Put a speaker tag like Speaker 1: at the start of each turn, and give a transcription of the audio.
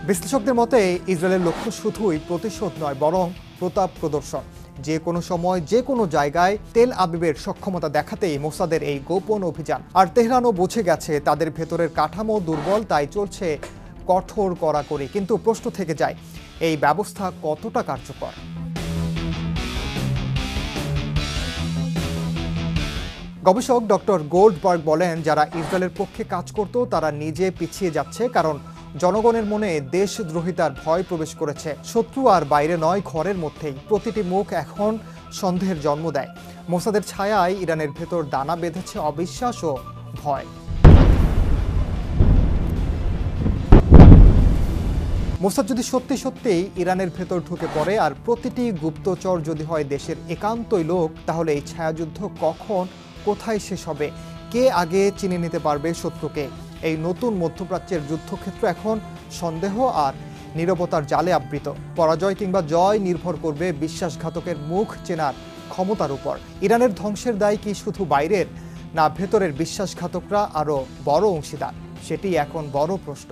Speaker 1: বিশ্লেষকদের মতে ইসরায়েলের লক্ষ্য শুধুই প্রতিশোধ নয়, বরং প্রতাপ প্রদর্শন। যে কোনো সময় যে কোনো জায়গায় তেল আবিবের সক্ষমতা দেখাতেই মোসাদের এই গোপন অভিযান। আর তেহরানও বুঝে গেছে তাদের ভেতরের কাঠামো দুর্বল, তাই চলছে কঠোর কড়াকড়ি। কিন্তু প্রশ্ন থেকে যায়, এই ব্যবস্থা কতটা কার্যকর? গবেষক ডক্টর গোল্ডবার্গ বলেন, যারা ইসরায়েলের পক্ষে কাজ করত তারা নিজে পিছিয়ে যাচ্ছে, কারণ জনগণের মনে দেশদ্রোহিতার ভয় প্রবেশ করেছে। শত্রু আর বাইরে নয়, ঘরের মধ্যেই। প্রতিটি মুখ এখন সন্দেহের জন্ম দেয়। মোসাদের ছায়ায় ইরানের ভেতর দানা বেঁধেছে অবিশ্বাস ও ভয়। মোসাদ যদি সত্যি সত্যিই ইরানের ভেতর ঢুকে পড়ে, আর প্রতিটি গুপ্তচর যদি হয় দেশের একান্তই লোক, তাহলে এই ছায়াযুদ্ধ কখন কোথায় শেষ হবে? কে আগে চিনে নিতে পারবে শত্রুকে? এই নতুন মধ্যপ্রাচ্যের যুদ্ধক্ষেত্র এখন সন্দেহ আর নীরবতার জালে আবৃত। পরাজয় কিংবা জয় নির্ভর করবে বিশ্বাসঘাতকের মুখ চেনার ক্ষমতার উপর। ইরানের ধ্বংসের দায় কি শুধু বাইরের, না ভেতরের বিশ্বাসঘাতকরা আরও বড় অংশীদার? সেটি এখন বড় প্রশ্ন।